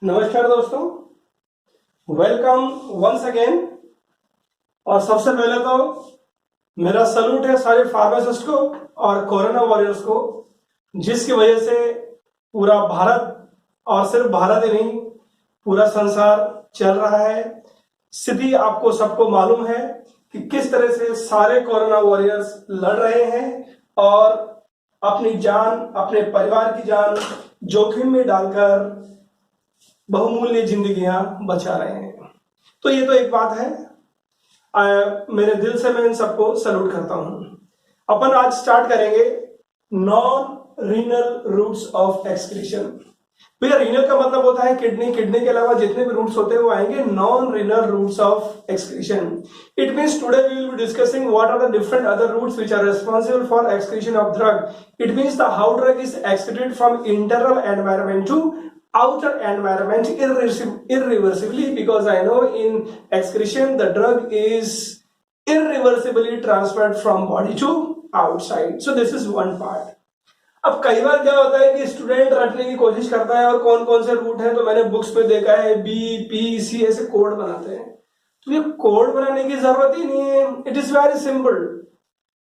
नमस्कार दोस्तों, welcome once again. और सबसे पहले तो मेरा सलूट है सारे फार्मासिस्ट को और कोरोना वॉरियर्स को, जिसकी वजह से पूरा भारत और सिर्फ भारत ही नहीं पूरा संसार चल रहा है। स्थिति आपको सबको मालूम है कि किस तरह से सारे कोरोना वॉरियर्स लड़ रहे हैं और अपनी जान, अपने परिवार की जान जोखिम में डालकर बहुमूल्य जिंदगियां बचा रहे हैं। तो ये तो एक बात है। मेरे दिल से मैं इन सबको सल्यूट करता हूं। अपन आज स्टार्ट करेंगे non renal routes of excretion. भैया रीनल का मतलब होता है किडनी, किडनी के अलावा जितने भी रूट्स होते हैं वो आएंगे non renal routes of excretion. It means today we will be discussing what are the different other routes which are responsible for excretion of drug. It means the how drug is excreted from internal environment to outer environment irreversibly, because I know in excretion the drug is irreversibly transferred from body to outside. So this is one part. अब कई बार क्या होता है कि student रटने की कोशिश करता है और कौन कौन से रूट है तो मैंने बुक्स में देखा है B-P-C ऐसे कोड बनाते हैं। तो ये कोड बनाने की जरूरत ही नहीं है। It is very simple.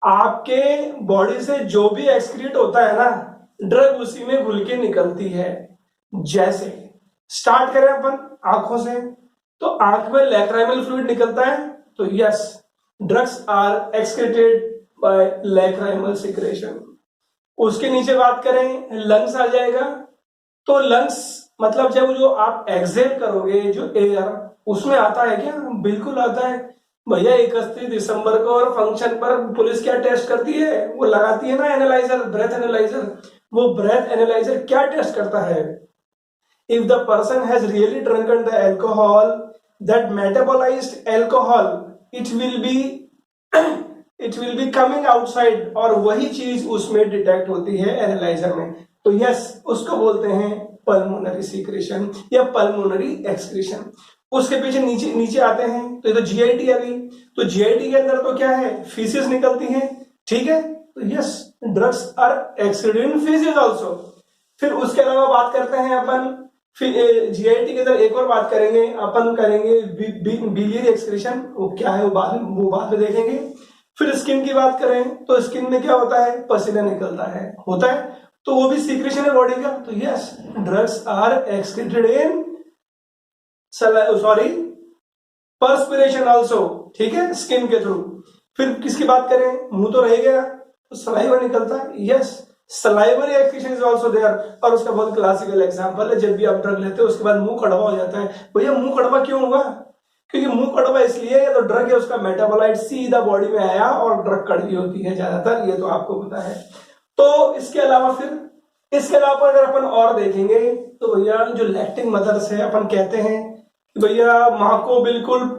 आपके बॉडी से जो भी एक्सक्रीट होता है ना, ड्रग उसी में घुल के निकलती है। जैसे स्टार्ट करें अपन आंखों से, तो आंख में लैक्राइमल फ्लूइड निकलता है, तो yes, drugs are excreted by lacrimal secretion. उसके नीचे बात करें, लंग्स आ जाएगा। तो लंग्स मतलब जब जो आप एक्सहेल करोगे जो एयर, उसमें आता है क्या? बिल्कुल आता है भैया। 31 दिसंबर को और फंक्शन पर पुलिस क्या टेस्ट करती है? वो लगाती है ना एनालाइजर, ब्रेथ एनालाइजर। वो ब्रेथ एनालाइजर क्या टेस्ट करता है? If the person has really drunken the alcohol, that metabolized alcohol, it will be coming outside, और वही चीज उसमें डिटेक्ट होती है एनालाइजर में। तो यस, उसको बोलते हैं पल्मोनरी सीक्रेशन या पल्मोनरी एक्सक्रीशन। उसके पीछे नीचे नीचे आते हैं तो ये तो जीआईटी आ गई। तो जीआईटी के अंदर तो क्या है? फीसिस निकलती है, ठीक है। तो yes, drugs are excreted in faeces also. फिर उसके अलावा बात करते हैं अपन, फिर जीआईटी के अंदर एक और बात करेंगे अपन, करेंगे बिलियरी एक्सक्रीशन। वो क्या है वो बाद में देखेंगे। फिर स्किन की बात करें तो स्किन में क्या होता है? पसीना निकलता है, होता है, तो वो भी सीक्रेशन है बॉडी का। तो yes, drugs are excreted in perspiration also, ठीक है, स्किन के थ्रू। फिर किसकी बात करें? मुंह तो रह गया, तो सलाइवा निकलता है। Yes, salivary excretion is also there. और उसका बहुत क्लासिकल एग्जांपल है, जब भी आप ड्रग लेते हो उसके बाद मुंह कड़वा हो जाता है। भैया मुंह कड़वा क्यों हुआ? क्योंकि मुंह कड़वा इसलिए या तो ड्रग है उसका मेटाबोलाइट सीधा बॉडी में आया और ड्रग कड़वी होती है ज्यादातर, ये तो आपको पता है। तो इसके अलावा अगर अपन और देखेंगे तो भैया जो लैक्टिंग मदर्स है, अपन कहते हैं कि भैया माँ को बिल्कुल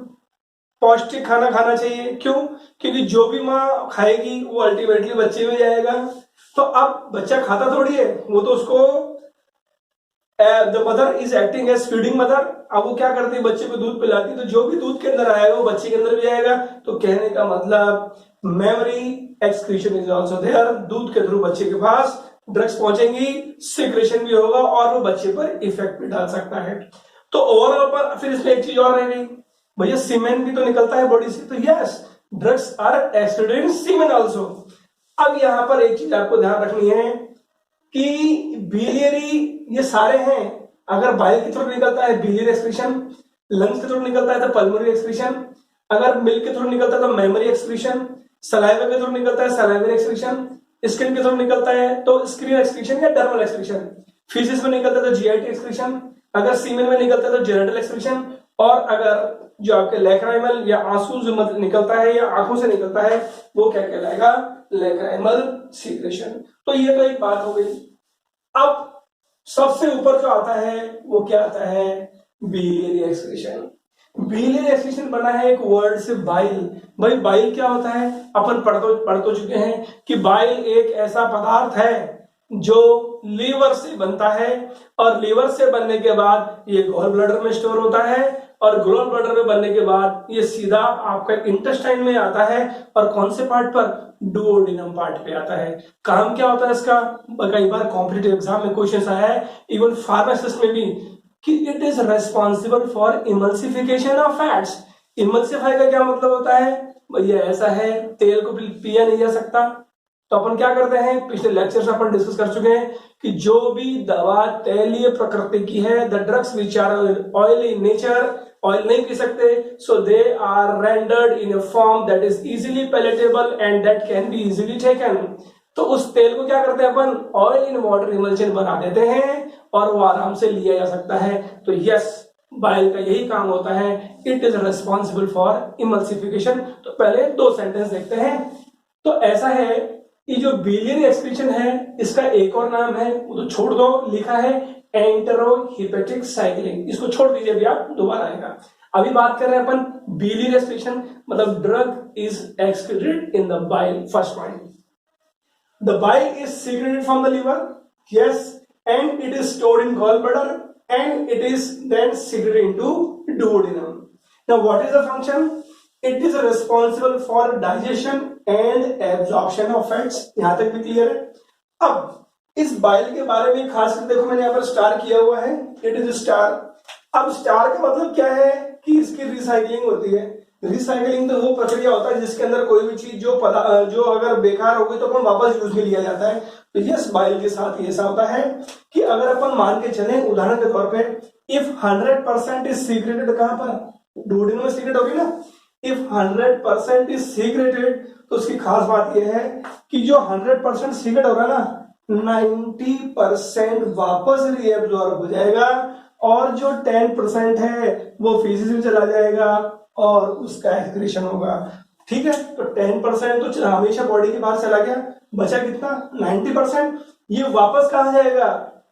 पौष्टिक खाना खाना चाहिए। क्यों? क्योंकि जो भी माँ खाएगी वो अल्टीमेटली बच्चे में जाएगा। तो अब बच्चा खाता थोड़ी है, वो तो उसको the mother is acting as feeding mother. अब वो क्या करती है? बच्चे को दूध पिलाती है, तो जो भी दूध के अंदर आएगा वो बच्चे के अंदर भी आएगा। तो कहने का मतलब mammary excretion is also there. दूध के थ्रू बच्चे के पास ड्रग्स पहुंचेंगी, सिक्रेशन भी होगा और वो बच्चे पर इफेक्ट भी डाल सकता है। तो ओवरऑल पर फिर इसमें एक चीज और रह गई भैया, सीमेन भी तो निकलता है बॉडी से। तो yes, drugs are excreted in semen also. अब यहां पर एक चीज आपको ध्यान रखनी है कि बिलियरी ये सारे हैं। अगर बाइल के थ्रू निकलता है बिलियरी एक्सक्रीशन, लंग्स के थ्रू निकलता है तो पल्मोनरी एक्सक्रीशन, अगर मिल्क के थ्रू निकलता है तो मेमोरी एक्सक्रीशन, सलाइवा के थ्रू निकलता है सलाइवरी एक्सक्रीशन, स्किन के थ्रू निकलता है तो स्क्रीन एक्सक्रीशन या डर्मल एक्सक्रीशन, फीसिस में निकलता है तो जीआईटी एक्सक्रीशन, अगर सीमेन में निकलता है तो जेनेटल एक्सक्रीशन, और अगर जो आपके लैक्राइमल या आंसू जो निकलता है या आंखों से निकलता है वो क्या कहलाएगा? Lacrimal secretion. तो ये तो एक बात हो गई। अब सबसे ऊपर जो आता है वो क्या आता है? Biliary excretion. बिलियरी एक्सक्रीशन बना है एक वर्ड से, बाइल। भाई बाइल क्या होता है? अपन पढ़ तो चुके हैं कि बाइल एक ऐसा पदार्थ है जो लीवर से बनता है, और लीवर से बनने के बाद ये गॉल ब्लैडर में स्टोर होता है, और गॉल ब्लैडर में बनने के बाद ये सीधा आपका इंटेस्टाइन में आता है, और कौन से पार्ट पर? डुओडेनम पार्ट पे आता है। काम क्या होता है इसका? कई बार कॉम्पिटिटिव एग्जाम में क्वेश्चन आया है, इवन फार्मासिस्ट में भी कि it is responsible for emulsification of fats. Emulsify का क्या मतलब होता है भैया, ऐसा है तेल को पिया नहीं जा सकता, तो अपन क्या करते हैं, पिछले लेक्चर से अपन डिस्कस कर चुके हैं कि जो भी दवा तैलीय प्रकृति की है, the drugs which are oil in nature, oil नहीं पी सकते, so they are rendered in a form that is easily palatable and that can be easily taken. तो उस तेल को क्या करते हैं अपन, ऑयल इन वाटर इमल्शन बना देते हैं और वो आराम से लिया जा सकता है। तो यस, बाइल का यही काम होता है, it is responsible for emulsification. तो पहले दो सेंटेंस देखते हैं। तो ऐसा है कि जो बिलियरी एक्सक्रीशन है, इसका एक और नाम है, वो तो छोड़ दो, लिखा है एंटेरोहिपेटिक साइक्लिंग, इसको छोड़ दीजिए, अभी आप दोबारा आएगा। अभी बात कर रहे हैं अपन बिलियरी एक्सक्रीशन, मतलब drug is excreted in the bile. First point, the bile is secreted from the liver, yes, and it is stored in gallbladder and it is then secreted into duodenum. Now what is the function? It is responsible for digestion and absorption of fats. यहां तक भी clear है। अब इस bile के बारे में खास कर देखो, मैंने यहाँ पर स्टार किया हुआ है, इट इज स्टार। अब स्टार का मतलब क्या है कि इसकी रिसाइकलिंग होती है। रिसाइकलिंग तो वो प्रक्रिया होता है जिसके अंदर कोई भी चीज जो अगर बेकार हो गई तो अपन वापस यूज में लिया जाता है। तो यस, बाइल के साथ ऐसा होता है कि अगर अपन मान के चले, उदाहरण के तौर पे, इफ 100% इज सीक्रेटेड, कहां पर, डुओडेनम में सीक्रेट होगी ना। इफ 100% इज सीक्रेटेड, तो उसकी खास बात यह है कि जो 100% सीक्रेट हो रहा है ना, 90% वापस रीएब्जॉर्ब हो जाएगा और जो 10% है वो फीसिस में चला जाएगा और उसका एक्सक्रीशन होगा। ठीक है, तो 10% तो हमेशा बॉडी के बाहर चला गया, बचा कितना, 90%। ये वापस कहा जाएगा,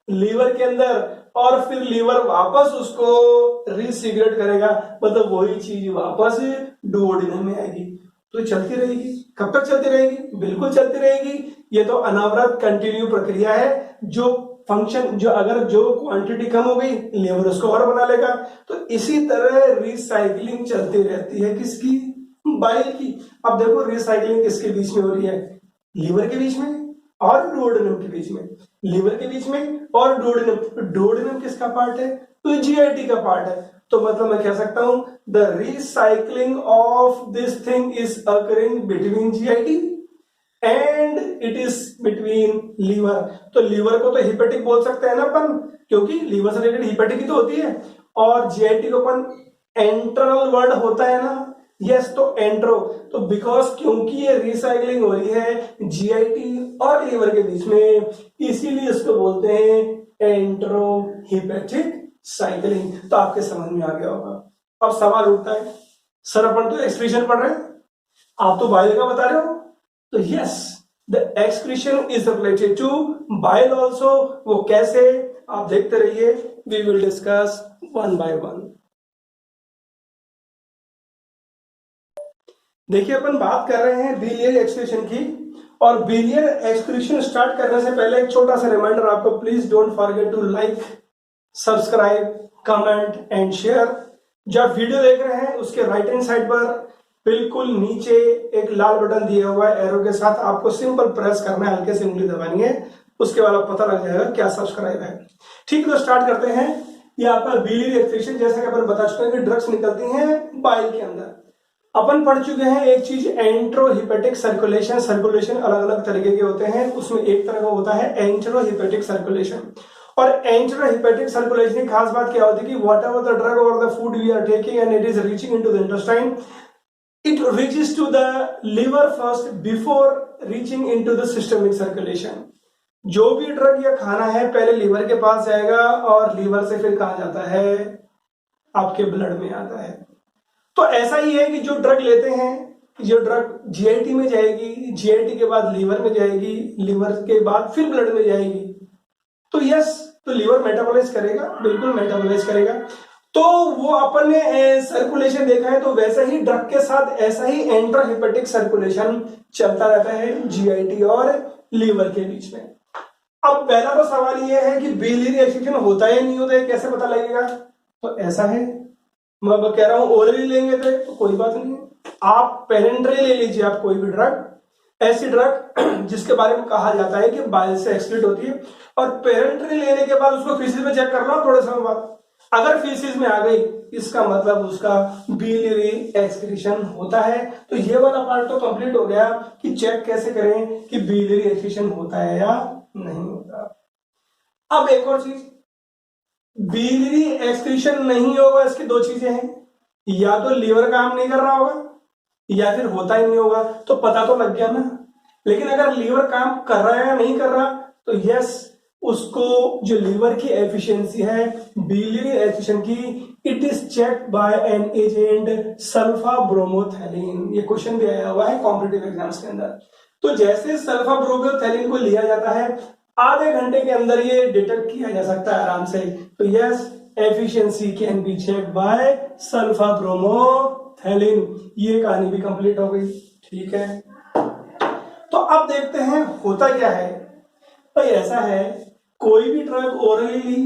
लीवर के अंदर, और फिर लीवर वापस उसको रीसिग्रेट करेगा, मतलब वही चीज वापस डुओडेनम में आएगी। तो चलती रहेगी। कब तक चलती रहेगी? बिल्कुल चलती रहेगी। ये तो अनावरत कंटिन्यू प्रक्रिया है। जो फंक्शन, जो अगर जो क्वांटिटी कम हो गई, लीवर उसको और बना लेगा। तो इसी तरह रिसाइकलिंग चलती रहती है, किसकी, बाइल की। अब देखो रिसाइकलिंग किसके बीच में हो रही है, लीवर के बीच में और डुओडेनम के बीच में, लीवर के बीच में और डुओडेनम। डुओडेनम किसका पार्ट है, तो जीआईटी का पार्ट है। तो मतलब मैं कह सकता हूं the recycling of this thing is occurring between GIT and it is between liver. तो लीवर को तो हिपेटिक बोल सकते हैं ना अपन, क्योंकि लीवर से रिलेटेड हिपेटिक ही तो होती है, और जीआईटी को अपन एंट्रल वर्ड होता है ना, यस, तो एंट्रो। तो बिकॉज क्योंकि ये रिसाइकलिंग हो रही है जीआईटी और लीवर के बीच में, इसीलिए इसको बोलते हैं एंट्रोहिपेटिक साइकिलिंग। तो आपके समझ में आ गया होगा। अब सवाल उठता है, सर अपन तो एक्सक्रीशन पढ़ रहे हैं, आप तो बाइल का बता रहे हो। तो yes, the excretion is related to bile also. वो कैसे, आप देखते रहिए, we will discuss one by one. देखिए, अपन बात कर रहे हैं बिलियरी एक्सक्रीशन की, और बिलियरी एक्सक्रीशन स्टार्ट करने से पहले एक छोटा सा रिमाइंडर आपको, please don't forget to like, subscribe, comment and share. जो आप वीडियो देख रहे हैं उसके राइट हैंड साइड पर बिल्कुल नीचे एक लाल बटन दिया हुआ है एरो के साथ, आपको सिंपल प्रेस करना है, हल्के से उंगली दबानी है, उसके बाद आपको पता लग जाएगा क्या सब्सक्राइब है। ठीक है, तो स्टार्ट करते हैं। ये आपका बिलियरी एक्सक्रीशन, जैसा कि अपन बता चुके हैं कि ड्रग्स निकलती हैं बाइल के अंदर। अपन पढ़ चुके हैं एक चीज, एंट्रोहिपेटिक सर्कुलेशन। सर्कुलेशन अलग अलग तरीके के होते हैं, उसमें एक तरह का होता है एंट्रोहिपेटिक सर्कुलेशन। और एंट्रोहिपेटिक सर्कुलेशन की खास बात क्या होती है कि वॉट एवर द ड्रग और the food we are taking and it is reaching into the intestine, it reaches to the liver first before reaching into the systemic circulation। जो भी ड्रग या खाना है पहले लीवर के पास जाएगा और लीवर से फिर कहा जाता है आपके ब्लड में आता है। तो ऐसा ही है कि जो ड्रग लेते हैं, जो ड्रग जीआईटी में जाएगी, जीआईटी के बाद लीवर में जाएगी, लीवर के बाद फिर ब्लड में जाएगी। तो यस, तो लीवर मेटाबोलाइज करेगा, बिल्कुल मेटाबोलाइज करेगा। तो वो अपन ने सर्कुलेशन देखा है, तो वैसा ही ड्रग के साथ ऐसा ही एंट्रोहिपेटिक सर्कुलेशन चलता रहता है जीआईटी और लीवर के बीच में। अब पहला तो सवाल ये है कि बिलियरी एक्सक्रीशन होता है या नहीं होता है, कैसे पता लगेगा? तो ऐसा है, मैं कह रहा हूं ओरली लेंगे तो कोई बात नहीं, आप पेरेंट्री ले लीजिए, आप कोई भी ड्रग, ऐसी ड्रग जिसके बारे में कहा जाता है कि बाइल से एक्सक्रीट होती है, और पेरेंट्री लेने के बाद उसको फिजिक्स में चेक करना थोड़े समय बाद। अगर फीसिस में आ गई इसका मतलब उसका बिलियरी एक्सक्रीशन होता है। तो ये वाला पार्ट तो कंप्लीट हो गया कि चेक कैसे करें कि बिलियरी एक्सक्रीशन होता है या नहीं होता। अब एक और चीज, बिलियरी एक्सक्रीशन नहीं होगा, इसकी दो चीजें हैं, या तो लीवर काम नहीं कर रहा होगा या फिर होता ही नहीं होगा। तो पता तो लग गया ना। लेकिन अगर लीवर काम कर रहा है या नहीं कर रहा, तो यस, उसको जो लीवर की एफिशिएंसी है बिलियरी एक्सक्रीशन की, it is checked by an agent sulfobromophthalein. ये क्वेश्चन भी आया हुआ है कॉम्पिटिटिव एग्जाम्स के अंदर। तो जैसे सल्फा ब्रोमोथैलिन को लिया जाता है, आधे घंटे के अंदर ये डिटेक्ट किया जा सकता है आराम से। तो yes, efficiency can be checked by sulfobromophthalein. ये कहानी भी कंप्लीट हो गई। ठीक है, तो अब देखते हैं होता क्या है। भाई ऐसा है, कोई भी ड्रग ओरली ली,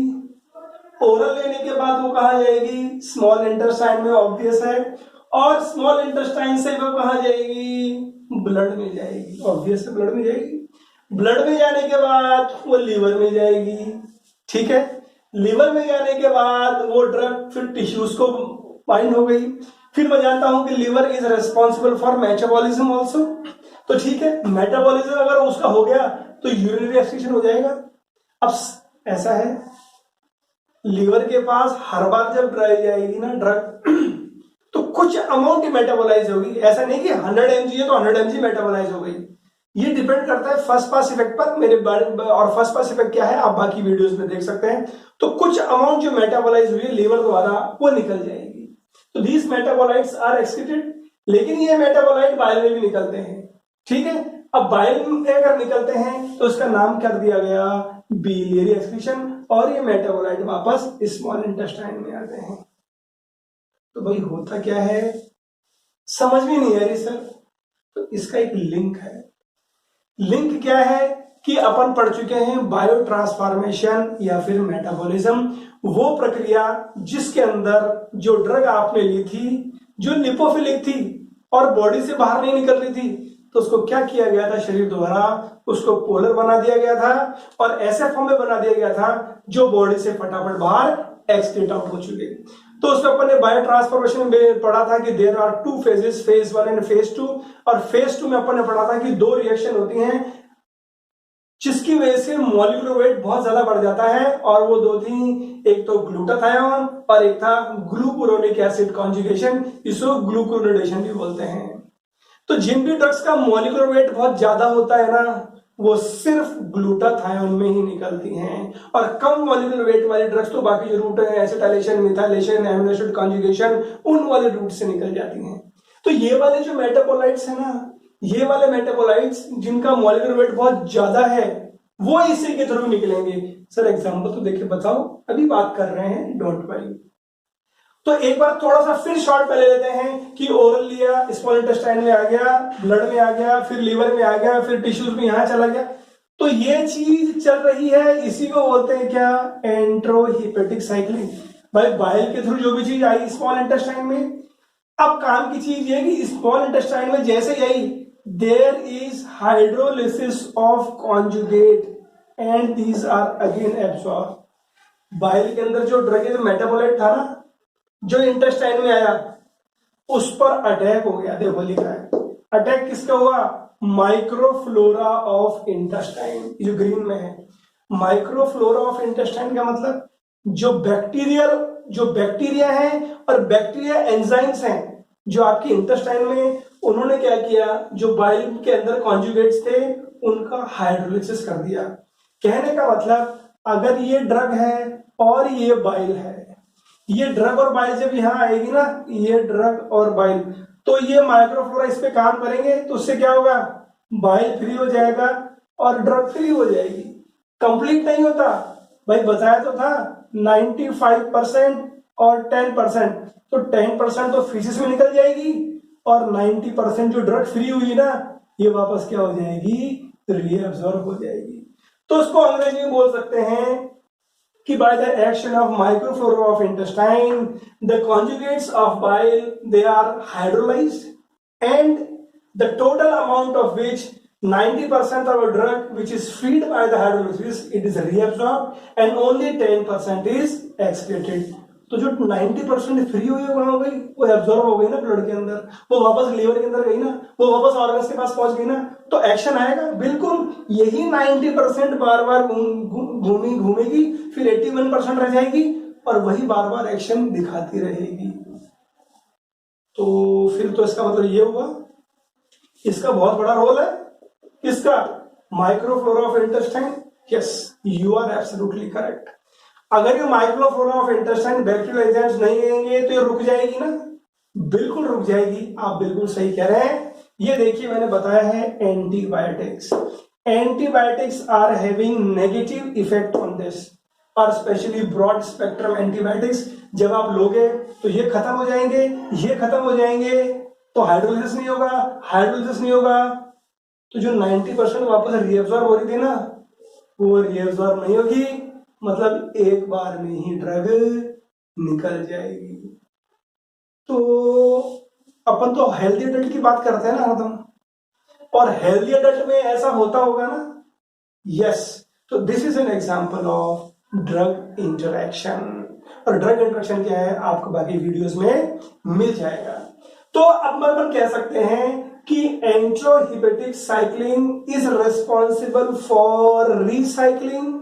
ओरल लेने के बाद वो कहाँ जाएगी, स्मॉल इंटेस्टाइन में, ऑब्वियस है। और स्मॉल इंटेस्टाइन से वो कहाँ जाएगी, ब्लड में जाएगी, ऑब्वियस है, ब्लड में जाएगी। ब्लड में जाने के बाद वो लीवर में जाएगी। ठीक है, लीवर में जाने के बाद वो ड्रग फिर टिश्यूज को बाइंड हो गई। फिर मैं जानता हूं कि liver is responsible for metabolism also. तो ठीक है, मेटाबॉलिज्म अगर उसका हो गया तो यूरिनरी एक्सक्रीशन हो जाएगा। अब ऐसा है, लीवर के पास हर बार जब ड्राई जाएगी ना ड्रग, तो कुछ अमाउंट ही मेटाबोलाइज होगी। ऐसा नहीं कि 100 mg है तो 100 mg मेटाबोलाइज हो गई। ये डिपेंड करता है फर्स्ट पास इफेक्ट पर मेरे और फर्स्ट पास इफेक्ट क्या है आप बाकी वीडियोस में देख सकते हैं। तो कुछ अमाउंट जो मेटाबोलाइज हुई लीवर द्वारा वो निकल जाएगी। तो दीज मेटाबोलाइट्स आर एक्सक्रीटेड। लेकिन ये मेटाबोलाइट बाइल में भी निकलते हैं। ठीक है, अब बाइल में अगर निकलते हैं तो इसका नाम क्या दिया गया, बिलियरी एक्सक्रीशन। और ये मेटाबोलाइट वापस स्मॉल इंटेस्टाइन में आते हैं। तो भाई होता क्या है, समझ में नहीं आ रही सर। तो इसका एक लिंक है। लिंक क्या है कि अपन पढ़ चुके हैं बायो ट्रांसफॉर्मेशन या फिर मेटाबॉलिज्म, वो प्रक्रिया जिसके अंदर जो ड्रग आपने ली थी जो लिपोफिलिक थी और बॉडी से बाहर नहीं निकल रही थी, तो उसको क्या किया गया था शरीर द्वारा, उसको पोलर बना दिया गया था और ऐसे फॉर्म में बना दिया गया था जो बॉडी से फटाफट बाहर एक्सक्रीट आउट हो चुके। तो उसमें अपन ने बायो ट्रांसफॉर्मेशन में पढ़ा था कि there are 2 phases, phase 1 and phase 2। और फेज 2 में अपन ने पढ़ा था कि 2 रिएक्शन होती हैं जिसकी वजह से मॉलिक्यूलर वेट बहुत ज्यादा बढ़ जाता है। और वो 2 थी, एक तो ग्लूटाथायोन और एक था ग्लूकुरोनिक एसिड कॉन्जुगेशन, इसको ग्लूकुरोनेडेशन भी बोलते हैं। तो जिन भी ड्रग्स का मॉलिक्यूलर वेट बहुत ज्यादा होता है ना, वो सिर्फ ग्लूटाथायोन में ही निकलती हैं। और कम मॉलिक्यूलर वेट वाली ड्रग्स तो बाकी जो रूट है, acetylation, methylation, amino acid conjugation, उन वाले रूट से निकल जाती हैं। तो ये वाले जो मेटाबोलाइट्स है ना, ये वाले मेटाबोलाइट्स जिनका मॉलिक्यूलर वेट बहुत ज्यादा है, वो इसी के थ्रू निकलेंगे। सर एग्जांपल तो देखिए बताओ, अभी बात कर रहे हैं, डोंट वरी। तो एक बार थोड़ा सा फिर शॉर्ट पहले लेते हैं कि ओरल लिया, स्मॉल इंटेस्टाइन में आ गया, ब्लड में आ गया, फिर लीवर में आ गया, फिर टिश्यूज में यहां चला गया। तो ये चीज चल रही है, इसी को बोलते हैं क्या, एंट्रोहिपेटिक साइक्लिंग। भाई बाइल के थ्रू जो भी चीज आई स्मॉल इंटेस्टाइन में, अब काम की चीज ये कि स्मॉल इंटेस्टाइन में जैसे आई, there is hydrolysis of conjugate and these are again absorb. Bile के अंदर जो ड्रग मेटाबोलाइट था ना, जो इंटेस्टाइन में आया, उस पर अटैक हो गया। देखो लिखा है, अटैक किसका हुआ, माइक्रोफ्लोरा ऑफ इंटेस्टाइन, जो ग्रीन में है। माइक्रोफ्लोरा ऑफ इंटेस्टाइन का मतलब जो बैक्टीरिया है और बैक्टीरिया एंजाइम्स हैं जो आपकी इंटेस्टाइन में, उन्होंने क्या किया, जो बाइल के अंदर कॉन्जुगेट्स थे उनका हाइड्रोलिसिस कर दिया। कहने का मतलब, अगर ये ड्रग है और ये बाइल है, ये ड्रग और बाइल जब यहां आएगी ना, ये ड्रग और बाइल, तो ये माइक्रोफ्लोरा इस पे काम करेंगे, तो उससे क्या होगा, बाइल फ्री हो जाएगा और ड्रग फ्री हो जाएगी। कंप्लीट नहीं होता भाई, बताया तो था 95% और 10%। तो 10% तो फीसिस में निकल जाएगी और 90% जो ड्रग फ्री हुई ना, ये वापस क्या हो जाएगी, रीअब्सॉर्ब हो जाएगी। तो उसको अंग्रेजी में बोल सकते हैं कि by the action of microflora of intestine, the conjugates of bile, they are hydrolyzed and the total amount of which 90% of a drug which is freed by the hydrolysis it is reabsorbed and only 10% is excreted. तो जो 90% free हुई है कहाँ हो गई, वो absorb हो गई ना ब्लड के अंदर, वो वापस लीवर के अंदर गई ना, वो वापस ऑर्गन्स के पास पहुंच गई ना, तो एक्शन आएगा बिल्कुल। यही 90% बार बार घूमेगी, फिर 81% रह जाएगी और वही बार बार एक्शन दिखाती रहेगी। तो फिर तो इसका मतलब ये हुआ इसका बहुत बड़ा रोल है, इसका microflora of intestine. Yes, you are absolutely correct. अगर ये microflora of intestine bacterial enzymes नहीं रहेंगे तो ये रुक जाएगी ना, बिल्कुल रुक जाएगी। आप बिल्कुल सही कह रहे हैं। ये देखिए मैंने बताया है antibiotics, antibiotics are having negative effect on this, और स्पेशली ब्रॉड स्पेक्ट्रम एंटीबायोटिक्स जब आप लोगे तो ये खत्म हो जाएंगे, ये खत्म हो जाएंगे, तो हाइड्रोलिसिस नहीं होगा, हाइड्रोलिसिस नहीं होगा, तो जो 90% वापस रीअब्सॉर्ब हो रही थी ना, वो रीअब्सॉर्ब नहीं होगी, मतलब एक बार में ही ड्रग निकल जाएगी। तो अपन तो हेल्दी एडल्ट की बात करते हैं ना हरदम, और हेल्दी एडल्ट में ऐसा होता होगा ना। यस, तो this is an example of drug interaction. और ड्रग इंटरैक्शन क्या है आपको बाकी वीडियोस में मिल जाएगा। तो अब अपन कह सकते हैं कि enterohepatic cycling is responsible for recycling.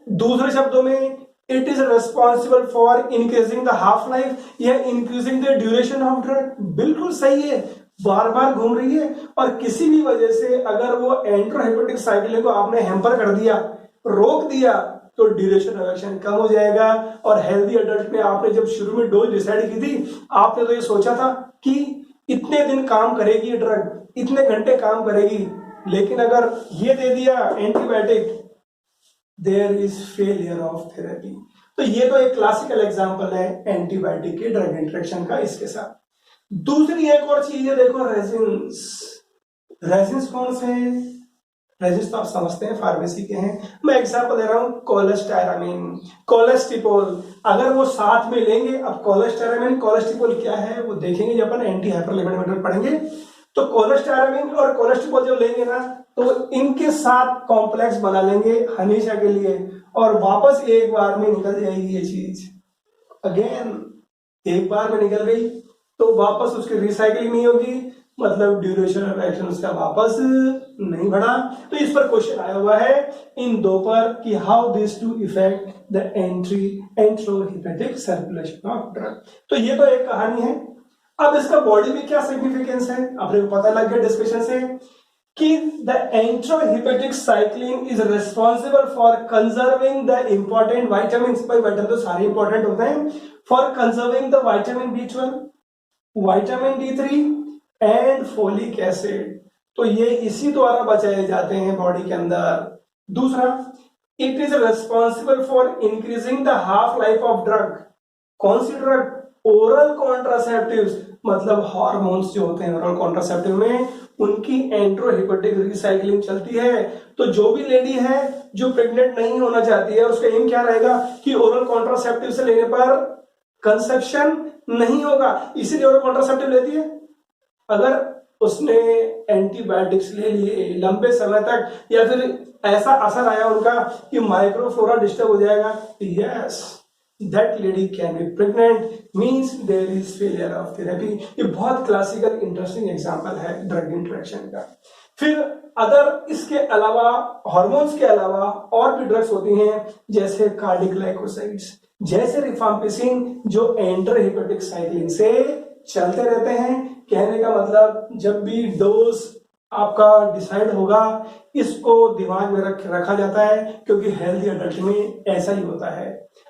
दूसरे शब्दों में it is responsible for increasing the half life या increasing the duration of drug. बिल्कुल सही है, बार बार घूम रही है, और किसी भी वजह से अगर वो एंट्रोहिपेटिक साइक्लिंग को आपने हैम्पर कर दिया, रोक दिया, तो ड्यूरेशन ऑफ एक्शन कम हो जाएगा। और हेल्दी एडल्ट में आपने जब शुरू में डोज डिसाइड की थी, आपने तो ये सोचा था कि इतने दिन काम करेगी ड्रग, इतने घंटे काम करेगी, लेकिन अगर ये दे दिया antibiotic, there is failure of therapy. तो ये तो एक क्लासिकल एग्जांपल है एंटीबायोटिक के ड्रग इंटरेक्शन का इसके साथ। दूसरी एक और चीज है, देखो रेजिन्स। रेजिन्स कौन से हैं? रेजिन्स तो आप समझते हैं, फार्मेसी के हैं। मैं एग्जांपल दे रहा हूं, कोलेस्टायरामिन, कोलेस्टिपोल, अगर वो साथ में लेंगे। अब कोलेस्टायरामिन कोलेस्टिपोल क्या है वो देखेंगे जब अपन एंटी हाइपरलिपिडेमिक पढ़ेंगे। तो कोलेस्टायरामिन और कोलेस्टिपोल जब लेंगे ना, तो इनके साथ कॉम्प्लेक्स बना लेंगे हमेशा के लिए, और वापस एक बार में निकल जाएगी ये चीज। अगेन एक बार में निकल गई तो वापस उसकी रिसाइकलिंग नहीं होगी, मतलब ड्यूरेशन ऑफ एक्शन उसका वापस नहीं बढ़ा। तो इस पर क्वेश्चन आया हुआ है इन दो पर कि how this two effect the enterohepatic circulation of drug. तो ये तो एक कहानी है। अब इसका बॉडी में क्या सिग्निफिकेंस है, अपने को पता लग गया डिस्कशन से कि the enterohepatic cycling is responsible for conserving the important vitamin. भाई वाइटामिन तो सारे इंपॉर्टेंट होते हैं, for conserving the vitamin B12, vitamin D3 and folic acid. तो ये इसी द्वारा बचाए जाते हैं बॉडी के अंदर। दूसरा, it is responsible for increasing the half life of drug. कौन सी ड्रग? ओरल कॉन्ट्रासेप्टिव्स, मतलब हार्मोन्स जो होते हैं ओरल कॉन्ट्रासेप्टिव में, उनकी एंट्रोहिपेटिक रिसाइक्लिंग चलती है। तो जो भी लेडी है जो प्रेग्नेंट नहीं होना चाहती है, उसका एम क्या रहेगा कि ओरल कॉन्ट्रासेप्टिव से लेने पर कंसेप्शन नहीं होगा, इसीलिए ओरल कॉन्ट्रासेप्टिव लेती है। अगर उसने एंटीबायोटिक्स ले लिए लंबे समय तक, या फिर ऐसा असर आया उनका कि माइक्रोफ्लोरा डिस्टर्ब हो जाएगा, yes that lady can be pregnant, means there is failure of therapy. ये बहुत क्लासिकल इंटरेस्टिंग एग्जांपल है ड्रग इंटरेक्शन का। फिर अदर इसके अलावा हार्मोन्स के अलावा और भी ड्रग्स होती हैं, जैसे कार्डियोग्लाइकोसाइड्स, जैसे रिफाम्पिसिन, जो एंट्रोहिपेटिक साइक्लिंग से चलते रहते हैं। कहने का मतलब जब भी डोज आपका डिसाइड होगा, इसको दिमाग में रखा जाता है, क्योंकि हेल्दी एडल्ट में ऐसा ही होता है।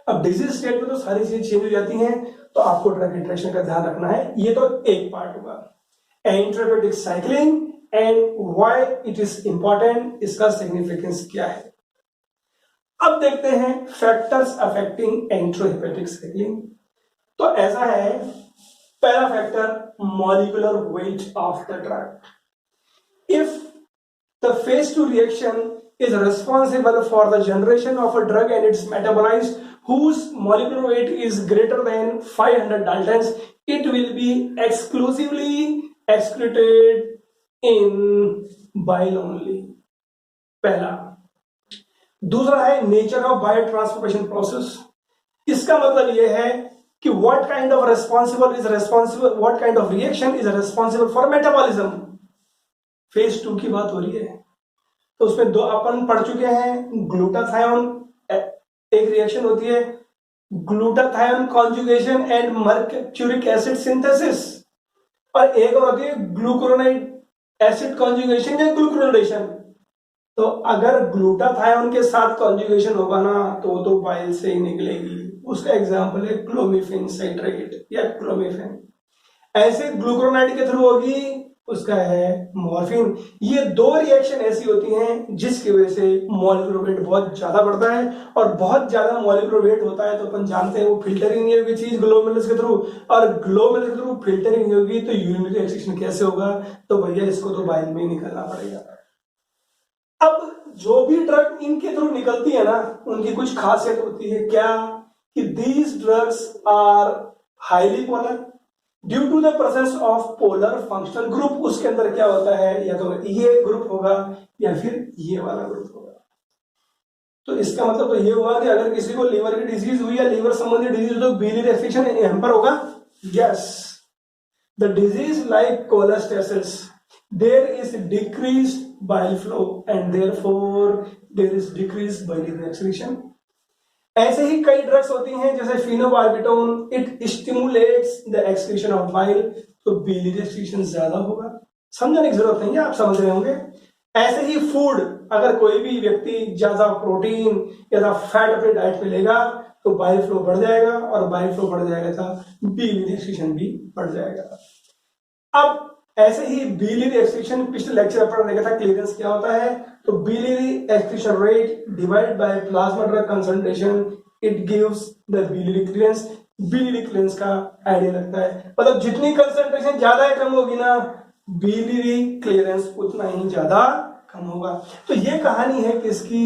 अब डिजीज स्टेट में तो सारी चीजें चेंज हो जाती हैं, तो आपको ड्रग इंटरेक्शन का ध्यान रखना है। ये तो एक पार्ट हुआ enterohepatic cycling and why it is important, इसका सिग्निफिकेंस क्या है। अब देखते हैं फैक्टर्स अफेक्टिंग एंट्रोहिपेटिक साइक्लिंग। तो ऐसा है, पहला factor molecular weight of the drug. If the phase 2 reaction is responsible for the generation of a drug and it's metabolized whose molecular weight is greater than 500 Daltons, it will be exclusively excreted in bile only, पहला। दूसरा है nature of bio transformation process. इसका मतलब यह है कि what kind of what kind of reaction is responsible for metabolism. Phase 2 की बात हो रही है, तो उसमें दो अपन पढ़ चुके हैं। ग्लूटाथायोन, एक रिएक्शन होती है glutathione conjugation and mercuric acid synthesis, और एक और होती है ग्लूकुरोनाइड एसिड कॉन्जुगेशन या ग्लूकुरोनेशन। तो अगर ग्लूटाथायोन के साथ कॉन्जुगेशन होगा ना तो बाइल से ही निकलेगी। उसका एग्जांपल है क्लोमिफेन साइट्रेट या क्लोमिफेन। ऐसे ग्लूकुरोनाइड के थ्रू होगी, उसका है मॉर्फिन। ये दो रिएक्शन ऐसी होती हैं जिसकी वजह से मॉलिक्यूलर वेट बहुत ज्यादा बढ़ता है, और बहुत ज्यादा मॉलिक्यूलर वेट होता है तो अपन जानते हैं वो फिल्टर ही नहीं होगी चीज ग्लोमेरुलस के थ्रू, और ग्लोमेरुलस के थ्रू फिल्टर ही नहीं होगी तो यूरिनरी एक्सक्रीशन कैसे होगा? तो भैया इसको तो बाइल में ही निकलना पड़ेगा। अब जो भी ड्रग इनके थ्रू निकलती है ना, उनकी कुछ खासियत होती है क्या, कि these drugs are highly polar due to the presence of polar functional group. उसके अंदर क्या होता है, या तो ये ग्रुप होगा या फिर ये वाला ग्रुप होगा। तो इसका मतलब तो ये हुआ कि अगर किसी को लीवर की डिजीज हुई या लीवर संबंधी डिजीज तो बिलियरी एक्सक्रीशन यहां पर होगा। Yes, the disease like cholestasis, there is decreased bile flow and therefore there is decreased biliary excretion. ऐसे ही कई ड्रग्स होती हैं जैसे phenobarbitone, it stimulates the excretion of bile, तो बिलियरी एक्सक्रीशन ज्यादा होगा। समझने की जरूरत नहीं है, आप समझ रहे होंगे। ऐसे ही फूड, अगर कोई भी व्यक्ति ज्यादा प्रोटीन या फैट अपनी डाइट में लेगा तो बाइल फ्लो बढ़ जाएगा, और बाइल फ्लो बढ़ जाएगा तो बिलियरी एक्सक्रीशन भी बढ़ जाएगा। अब ऐसे ही बिलियरी एक्सक्रीशन, पिछले लेक्चर पर देखा था क्लियरेंस क्या होता है। तो biliary excretion rate divide by plasma drug concentration, it gives the biliary clearance. Biliary clearance का आइडिया लगता है, मतलब जितनी कंसंट्रेशन ज्यादा कम होगी ना, बिलियरी क्लियरेंस उतना ही ज्यादा कम होगा। तो ये कहानी है किसकी,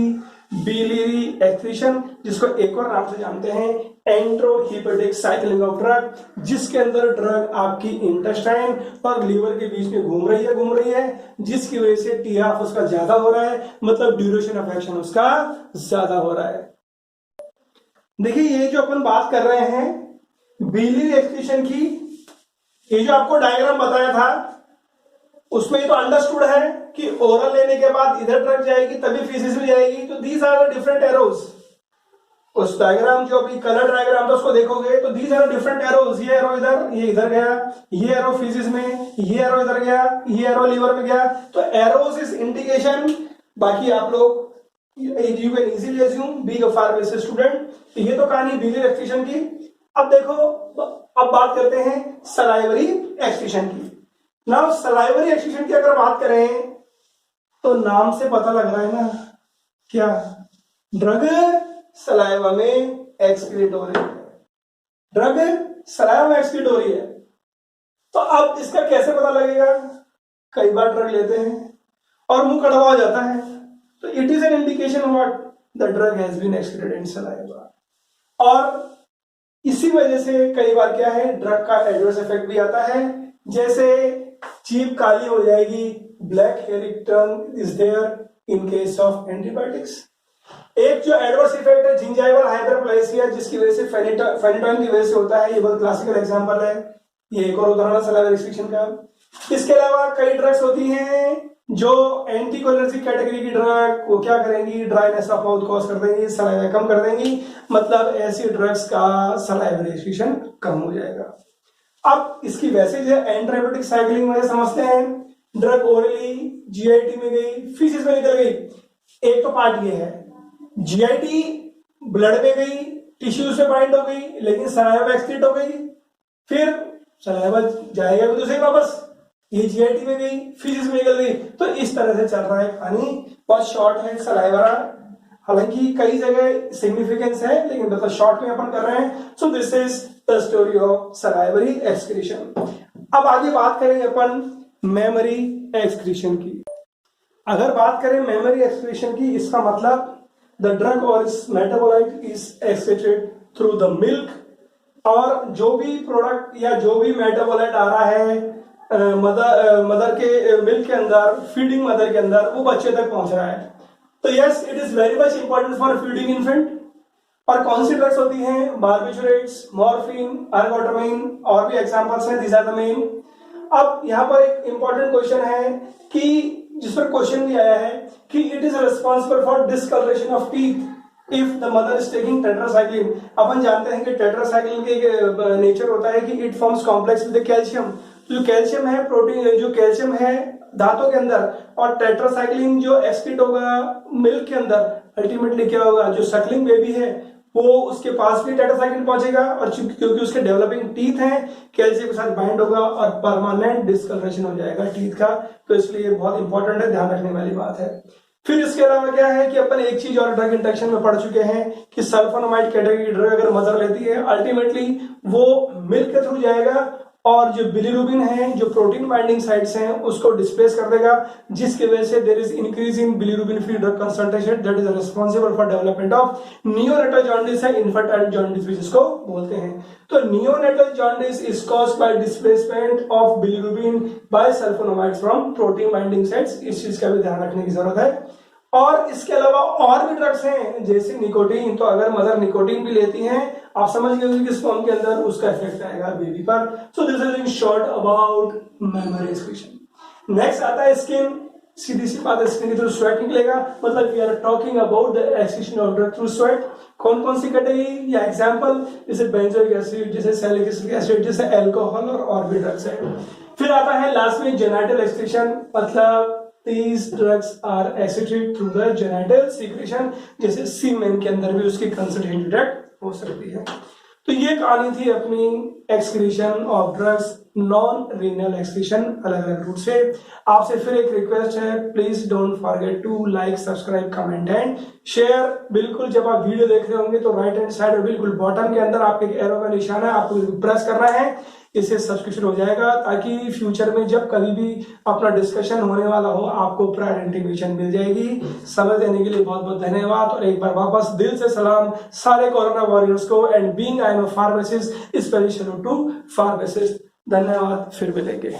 बिलियरी एक्सक्रीशन, जिसको एक और नाम से जानते हैं एंट्रोहिपेटिक साइक्लिंग ऑफ ड्रग, जिसके अंदर ड्रग आपकी इंटेस्टाइन और लीवर के बीच में घूम रही है, जिसकी वजह से टी ऑफ उसका ज्यादा हो रहा है, मतलब ड्यूरेशन ऑफ एक्शन उसका ज्यादा हो रहा है। देखिए ये जो अपन बात कर रहे हैं बिलियरी एक्सक्रीशन की, ये जो आपको डायग्राम बताया था उसमें तो अंडरस्टूड है कि ओरल लेने के बाद इधर ड्रग जाएगी तभी फीसिस में जाएगी। तो these are the different arrows. उस डायग्राम जो अभी कलर डायग्राम था उसको देखोगे तो दीज आर डिफरेंट एरोज। ये एरो इधर, ये इधर गया, ये एरो फीसिस में, ये एरो इधर गया, ये एरो लीवर में गया। तो एरोज इज इंडिकेशन। बाकी आप लोग you can easily assume being a pharmacy student. ये तो कहानी बिलियरी एक्सक्रीशन की। अब देखो, अब बात करते हैं सलाइवरी एक्सक्रीशन की। नाउ सलाइवरी एक्सक्रीशन की अगर बात करें तो नाम से पता लग रहा है ना, क्या ड्रग सलाइवा में एक्सक्रीट हो रही है, ड्रग सलाइवा में एक्सक्रीट हो रही है। तो अब इसका कैसे पता लगेगा? कई बार ड्रग लेते हैं और मुंह कड़वा हो जाता है, तो it is an indication what the drug has been excreted in saliva. और इसी वजह से कई बार क्या है, ड्रग का एडवर्स इफेक्ट भी आता है, जैसे जीभ काली हो जाएगी, black hearing turn is there in case of antibiotics. एक जो एडवर्स इफेक्ट है जिंजाइवल हाइपरप्लेसिया, जिसकी वजह से फेनिटोइन की वजह से होता है, ये बहुत क्लासिकल एग्जांपल है। ये एक और उदाहरण है सलाइवरी एक्सक्रीशन का। इसके अलावा कई ड्रग्स होती हैं जो एंटीकोलिनर्जिक कैटेगरी की ड्रग, वो क्या करेंगी, ड्राइनेस ऑफ माउथ कॉज कर देंगी, सलाइवा कम कर देंगी, मतलब ऐसी ड्रग्स का सलाइवरी एक्सक्रीशन कम हो जाएगा। अब इसकी वैसे जो एंटीबायोटिक साइक्लिंग में समझते हैं, ड्रग ओरली जीआईटी में गई, फीसिस में निकल गई। एक तो पार्ट ये है, जीआईटी ब्लड में गई, टिश्यूज से बाइंड हो गई, लेकिन सलाइवा एक्सक्रीट हो गई, फिर सलाइवा जाएगा भी तो सही वापस, ये जीआईटी में गई, फीसिस में निकल गई। तो इस तरह से चल रहा है कहानी। बहुत शॉर्ट है सलाइवा, हालांकि कई जगह सिग्निफिकेंस है, लेकिन मतलब शॉर्ट में अपन कर रहे हैं। So this is the story of salivary excretion. अब आगे बात करेंगे अपन मेमोरी एक्सक्रीशन की। अगर बात करें मेमोरी एक्सक्रीशन की, इसका मतलब द ड्रग और it's metabolite is excreted through the milk, और जो भी प्रोडक्ट या जो भी मेटाबोलाइट आ रहा है मदर के मिल्क के अंदर, फीडिंग मदर के अंदर वो बच्चे तक पहुंच रहा है। तो yes, it is very much important for feeding infant. और कौन सी ड्रग्स होती हैं? बार्बिटूरेट्स, मॉर्फिन, एर्गोटामाइन, और भी एग्जांपल्स हैं, दीज आर द मेन। अब यहाँ पर एक इंपॉर्टेंट क्वेश्चन है कि जिस पर क्वेश्चन भी आया है कि it is responsible for discoloration of teeth if the mother is taking tetracycline. अपन जानते हैं कि टेट्रासाइक्लिन के नेचर होता है कि it forms complex with calcium. जो कैल्शियम है प्रोटीन, जो कैल्शियम है दांतों के अंदर, और टेट्रासाइक्लिन जो एक्सक्रीट होगा मिल्क के अंदर, अल्टीमेटली क्या होगा, जो सकलिंग बेबी है वो उसके पास भी टेट्रासाइक्लिन पहुंचेगा, और क्योंकि उसके डेवलपिंग टीथ हैं, कैल्शियम के साथ बाइंड होगा और परमानेंट डिस्कलरेशन हो जाएगा टीथ का। तो इसलिए बहुत इंपॉर्टेंट है, ध्यान रखने वाली बात है। फिर इसके अलावा क्या है कि अपन एक चीज और ड्रग इंटरेक्शन में पढ़ चुके हैं कि सल्फोनामाइड कैटेगरी ड्रग अगर मदर लेती है, अल्टीमेटली वो मिल्क के थ्रू जाएगा और जो बिलीरुबिन है, जो प्रोटीन बाइंडिंग साइट्स हैं, उसको डिस्प्लेस कर देगा, जिसकी वजह से there is increase in bilirubin free drug concentration that is responsible for development of neonatal jaundice है, इन्फेंटाइल जॉन्डिस जिसको बोलते हैं। तो neonatal jaundice is caused by displacement of bilirubin by sulfonamides from protein binding sites. इस चीज का भी ध्यान रखने की जरूरत है। और इसके अलावा और भी ड्रग्स हैं जैसे निकोटीन। तो अगर मदर निकोटीन भी लेती हैं, आप समझ गए कि स्पर्म के अंदर उसका इफेक्ट आएगा बेबी पर। So this is in short about memory excretion. Next आता है स्किन। सीधी सी बात है, स्किन के थ्रू स्वेट निकलेगा, मतलब we are talking about the excretion of drug through sweat. कौन कौन सी कैटेगरी या एग्जांपल, जैसे बेंजोइक एसिड, जैसे सैलिसिलिक एसिड, जैसे अल्कोहल और भी ड्रग्स है। फिर आता है लास्ट में जेनिटल एक्सक्रीशन, मतलब these drugs are excreted through the genital secretion, जैसे सीमेन के अंदर भी उसकी कंसंट्रेशन डिटेक्ट हो सकती है। तो ये कहानी थी अपनी excretion of drugs, non renal excretion अलग अलग रूट से। आपसे फिर एक रिक्वेस्ट है, please don't forget to like, subscribe, comment and share. बिल्कुल जब आप वीडियो देख रहे होंगे तो राइट हैंड साइड और बिल्कुल बॉटम के अंदर आपके एक एरो का निशान है, आपको प्रेस करना है, इससे सब्सक्रिप्शन हो जाएगा, ताकि फ्यूचर में जब कभी भी अपना डिस्कशन होने वाला हो आपको प्रायर इंटीमेशन मिल जाएगी। समय देने के लिए बहुत बहुत धन्यवाद, और एक बार वापस दिल से सलाम सारे कोरोना वॉरियर्स को। And being I am a pharmacist, special to pharmacist. धन्यवाद, फिर मिलेंगे।